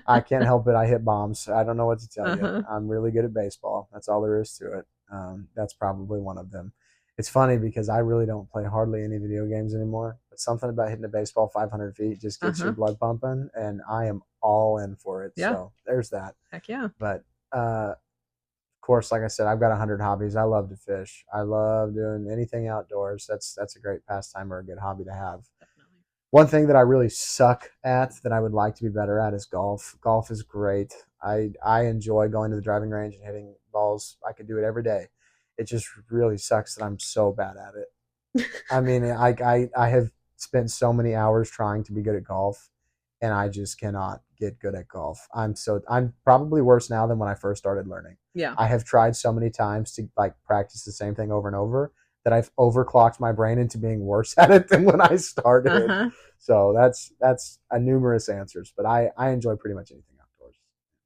I can't help it. I hit bombs. I don't know what to tell you. I'm really good at baseball. That's all there is to it. That's probably one of them. It's funny because I really don't play hardly any video games anymore. But something about hitting a baseball 500 feet just gets your Uh-huh. blood pumping, and I am all in for it. Yeah. So there's that. Heck yeah. But of course, like I said, I've got 100 hobbies. I love to fish. I love doing anything outdoors. That's a great pastime or a good hobby to have. Definitely. One thing that I really suck at that I would like to be better at is golf. Golf is great. I enjoy going to the driving range and hitting balls. I could do it every day. It just really sucks that I'm so bad at it. I mean, I have spent so many hours trying to be good at golf, and I just cannot get good at golf. I'm probably worse now than when I first started learning. Yeah. I have tried so many times to like practice the same thing over and over that I've overclocked my brain into being worse at it than when I started. Uh-huh. So that's a numerous answers, but I enjoy pretty much anything outdoors.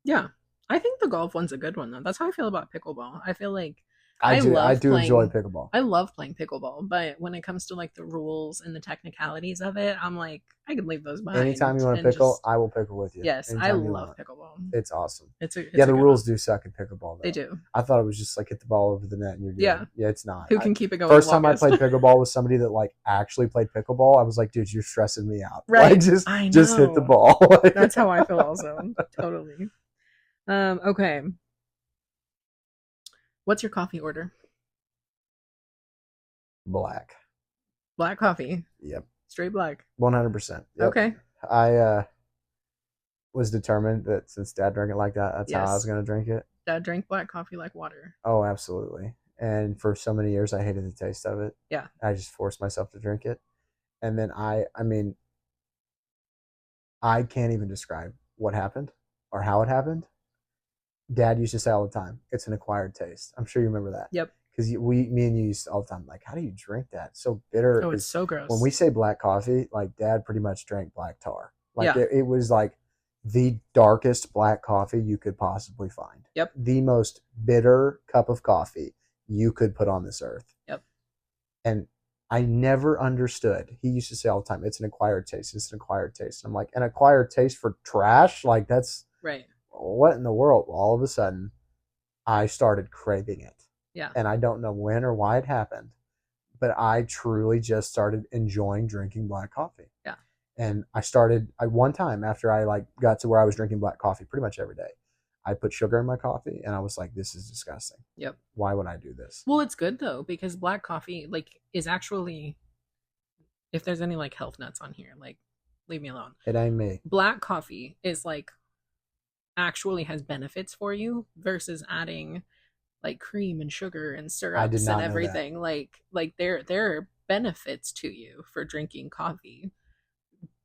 Yeah. I think the golf one's a good one though. That's how I feel about pickleball. I feel like I do enjoy pickleball. I love playing pickleball, but when it comes to like the rules and the technicalities of it, I'm like I could leave those Anytime behind you want to and pickle, just I will pickle with you. yes, I Anytime you love want. pickleball. It's awesome. Yeah, It's a the good one. rules do suck in pickleball They though. do. I thought it was just like hit the ball over the net and you're Yeah. good. Yeah, it's not. Who can keep it going the First time I longest? played pickleball with somebody that like actually played pickleball, I was like, dude, you're stressing me out. Right. Like I just hit the know. ball. That's how I feel also. Totally. Okay. What's your coffee order? Black. Black coffee. Yep. Straight black. 100%. Yep. Okay. I was determined that since Dad drank it like that, that's how I was Yes. going to drink it. Dad drank black coffee like water. Oh, absolutely. And for so many years, I hated the taste of it. Yeah. I just forced myself to drink it. And then I mean, I can't even describe what happened or how it happened. Dad used to say all the time, "It's an acquired taste." I'm sure you remember that Yep. because me and you used to all the time like, "How do you drink that? It's so bitter." Oh, it's Because so when gross. we say black coffee, like Dad pretty much drank black tar. Like Yeah. it was like the darkest black coffee you could possibly find. Yep. The most bitter cup of coffee you could put on this earth. Yep. And I never understood. He used to say all the time, "It's an acquired taste. It's an acquired taste." And I'm like, an acquired taste for trash? Like that's Right. what in the world? Well, all of a sudden, I started craving it. Yeah. And I don't know when or why it happened, but I truly just started enjoying drinking black coffee. Yeah. And I one time after I like got to where I was drinking black coffee pretty much every day, I put sugar in my coffee and I was like, this is disgusting. Yep. Why would I do this? Well, it's good though because black coffee like is actually if there's any like health nuts on here, like leave me alone. It ain't me. Black coffee is like actually has benefits for you versus adding like cream and sugar and I did syrups and not know that. everything. Like there are benefits to you for drinking coffee.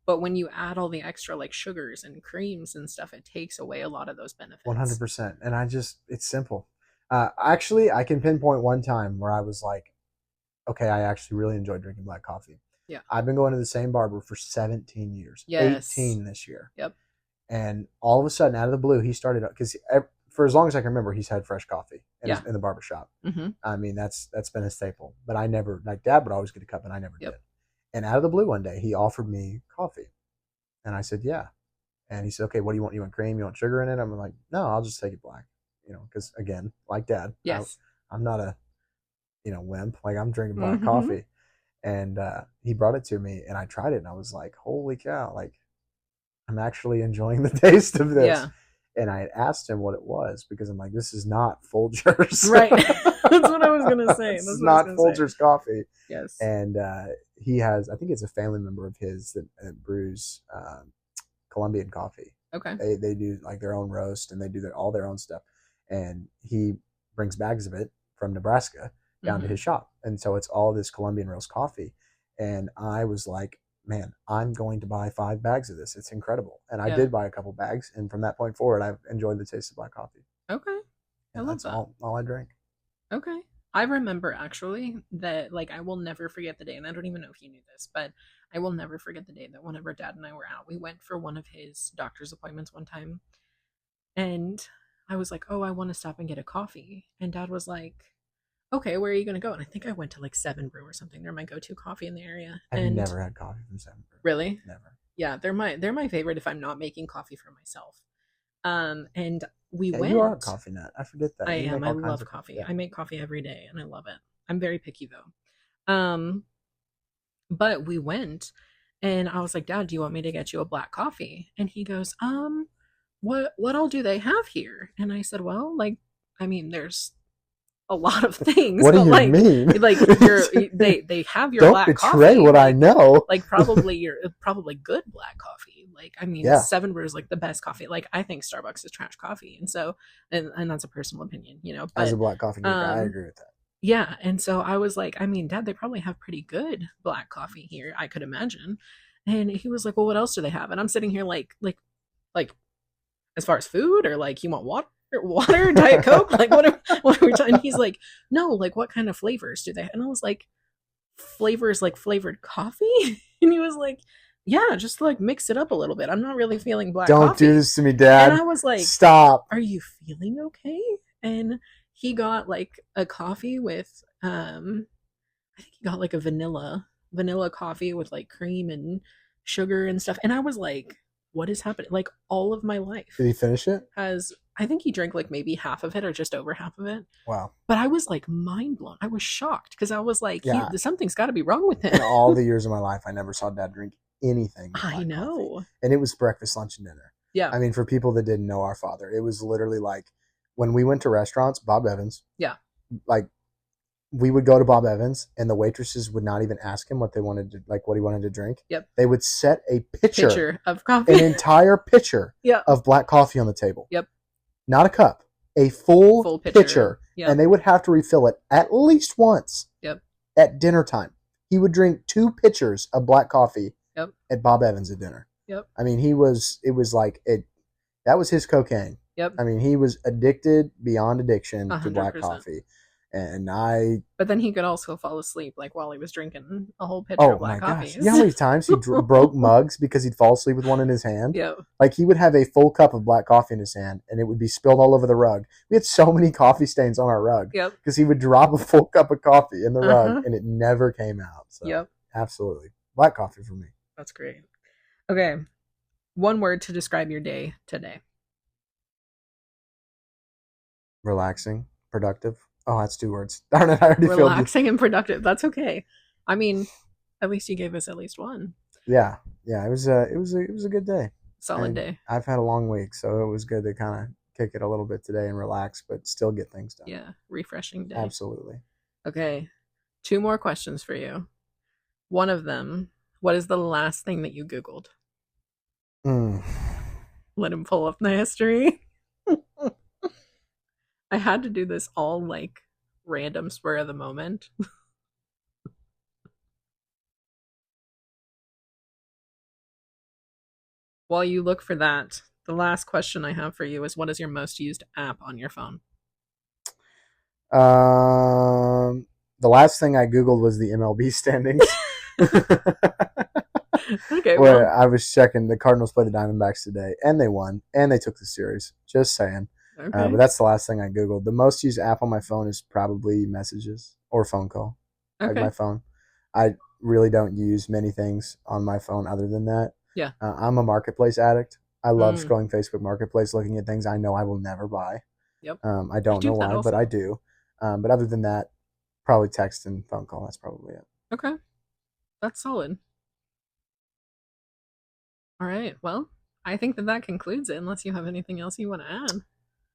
But when you add all the extra like sugars and creams and stuff, it takes away a lot of those benefits. 100%. And it's simple. Actually, I can pinpoint one time where I was like, okay, I actually really enjoyed drinking black coffee. Yeah. I've been going to the same barber for 17 years, Yes. 18 this year. Yep. And all of a sudden, out of the blue, he started because for as long as I can remember, he's had fresh coffee in the barber shop. Mm-hmm. I mean, that's been a staple. But I never, like Dad would always get a cup, and I never Yep. did. And out of the blue, one day, he offered me coffee, and I said, "Yeah." And he said, "Okay, what do you want? You want cream? You want sugar in it?" I'm like, "No, I'll just take it black." Because again, like Dad, Yes. I'm not a wimp. Like I'm drinking black Mm-hmm. coffee, and he brought it to me, and I tried it, and I was like, "Holy cow!" Like I'm actually enjoying the taste of this. Yeah. And I had asked him what it was because I'm like, this is not Folgers. Right. That's what I was gonna say. This That's is what I not was gonna Folgers say. coffee. Yes. And he has, I think it's a family member of his that brews Colombian coffee. Okay. They do like their own roast and they do all their own stuff. And he brings bags of it from Nebraska down to his shop. And so it's all this Colombian roast coffee. And I was like, man, I'm going to buy 5 bags of this. It's incredible. And I did buy a couple bags. And from that point forward, I've enjoyed the taste of black coffee. Okay. I love that's that. all I drank. Okay. I remember actually that like I will never forget the day, and I don't even know if you knew this, but I will never forget the day that whenever Dad and I were out, we went for one of his doctor's appointments one time, and I was like, "Oh, I want to stop and get a coffee," and Dad was like, "Okay, where are you gonna go?" And I think I went to like Seven Brew or something. They're my go-to coffee in the area. I've And never had coffee from Seven Brew. really, Never. yeah, they're my favorite if I'm not making coffee for myself. And we Yeah, went. you are a coffee nut. I forget that. I You am. make I all kinds love of coffee. Yeah. I make coffee every day, and I love it. I'm very picky though. But we went and I was like, Dad, do you want me to get you a black coffee? And he goes, what all do they have here? And I said, well, like, I mean, there's a lot of things, What do but you mean? like your they have your Don't black betray coffee, what I know. like probably your probably good black coffee. Like, I mean, Yeah, Seven Brew is like the best coffee. Like, I think Starbucks is trash coffee, and so and that's a personal opinion, you know. as a But black coffee drinker, I um, agree with that. yeah, and so I was like, I mean, Dad, they probably have pretty good black coffee here, I could imagine. And he was like, well, what else do they have? And I'm sitting here like as far as food, or like you want water, Diet Coke, like what are we talking? And he's like, no, like what kind of flavors do they? And I was like, flavors like flavored coffee. And he was like, yeah, just like mix it up a little bit. I'm not really feeling black Don't do coffee. this to me, And Dad. I was like, Stop. are you feeling okay? And he got like a coffee with I think he got like a vanilla coffee with like cream and sugar and stuff. And I was like, what is happening? Like all of my life Did he finish it? has, I think he drank like maybe half of it or just over half of it. Wow. But I was like mind blown. I was shocked because I was like, Yeah. something's got to be wrong with him. In all the years of my life, I never saw Dad drink anything but I black coffee. know. And it was breakfast, lunch, and dinner. Yeah. I mean, for people that didn't know our father, it was literally like when we went to restaurants, Bob Evans. Yeah. Like we would go to Bob Evans and the waitresses would not even ask him what they wanted to, like what he wanted to drink. Yep. They would set a pitcher of coffee. an entire pitcher yeah. of black coffee on the table. Yep. Not a cup, a full pitcher. Yep. And they would have to refill it at least once. Yep. At dinner time. He would drink 2 pitchers of black coffee. Yep. At Bob Evans at dinner. Yep. I mean, it was like that was his cocaine. Yep. I mean, he was addicted beyond addiction 100%. to black coffee. But then he could also fall asleep like while he was drinking a whole pitcher of black coffee. You know how many times he broke mugs because he'd fall asleep with one in his hand? Yeah. Like he would have a full cup of black coffee in his hand and it would be spilled all over the rug. We had so many coffee stains on our rug. Yep. Because he would drop a full cup of coffee in the rug and it never came out. So, yep. Absolutely. Black coffee for me. That's great. Okay. One word to describe your day today. Relaxing. Productive. Oh, that's 2 words. Darn it, I already Relaxing and productive. That's okay. I mean, at least you gave us at least one. Yeah. It was a good day. Solid day. I've had a long week, so it was good to kind of kick it a little bit today and relax, but still get things done. Yeah, refreshing day. Absolutely. Okay. 2 more questions for you. One of them, what is the last thing that you Googled? Let him pull up the history. I had to do this all like random spur of the moment. While you look for that, the last question I have for you is what is your most used app on your phone? The last thing I Googled was the MLB standings. Okay, where I was checking the Cardinals play the Diamondbacks today, and they won, and they took the series. Just saying. Okay. But that's the last thing I Googled. The most used app on my phone is probably messages or phone call. Okay. Like my phone. I really don't use many things on my phone other than that. Yeah. I'm a marketplace addict. I love scrolling Facebook Marketplace, looking at things I know I will never buy. Yep. I don't know why, but I do. But other than that, probably text and phone call. That's probably it. Okay. That's solid. All right. Well, I think that concludes it, unless you have anything else you want to add.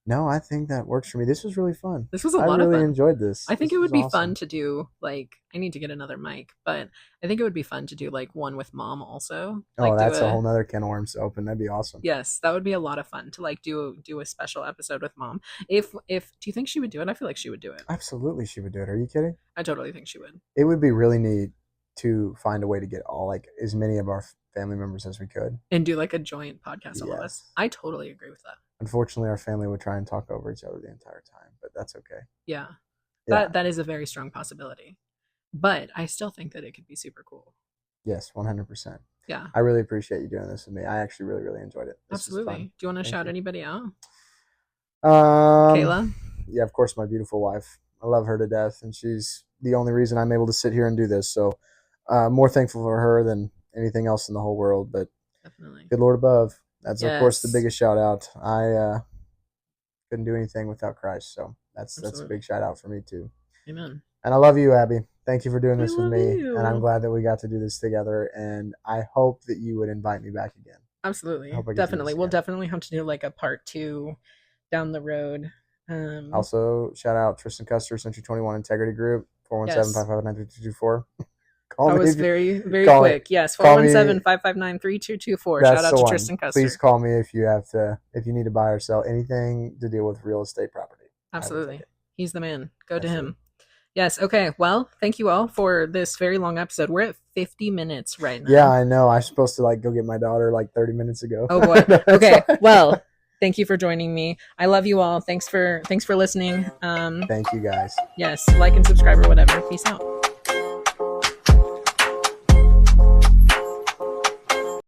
No, I think that works for me. This was really fun. This was a lot of fun. I really enjoyed this. I think it would be fun to do, like, I need to get another mic, but I think it would be fun to do, like, one with Mom also. Like, oh, that's a whole nother can of worms to open. That'd be awesome. Yes, that would be a lot of fun to, like, do a special episode with Mom. If do you think she would do it? I feel like she would do it. Absolutely, she would do it. Are you kidding? I totally think she would. It would be really neat to find a way to get all, like, as many of our family members as we could. And do, like, a joint podcast, all of us. I totally agree with that. Unfortunately, our family would try and talk over each other the entire time, but that's okay. Yeah. That is a very strong possibility. But I still think that it could be super cool. Yes, 100%. Yeah. I really appreciate you doing this with me. I actually really, really enjoyed it. Absolutely. Do you want to shout anybody out? Kayla? Yeah, of course, my beautiful wife. I love her to death, and she's the only reason I'm able to sit here and do this. So more thankful for her than anything else in the whole world. But definitely. Good Lord above. That's, of course, the biggest shout out. I couldn't do anything without Christ. So that's a big shout out for me, too. Amen. And I love you, Abby. Thank you for doing I this with love me. And I'm you. glad that we got to do this together. And I hope that you would invite me back again. I Absolutely. hope I get to do Definitely. this We'll again. definitely have to do like a part two down the road. Also, shout out Tristyn Custer, Century 21 Integrity Group, 417 Yes. 559 3224. Call That me was if you very, very call me. quick. Yes, Call me. 417-559-3224. Shout That's out the to one. Tristyn Please Custer. call me if you need to buy or sell anything to deal with real estate property. I will take Absolutely. it. He's the man. Go to Absolutely. him. Yes. Okay. Well, thank you all for this very long episode. We're at 50 minutes right Yeah, now. I know. I'm supposed to like go get my daughter like 30 minutes ago. Oh boy. That's Okay. why. Well, thank you for joining me. I love you all. Thanks for listening. Thank you guys. Yes, like and subscribe or whatever. Peace out.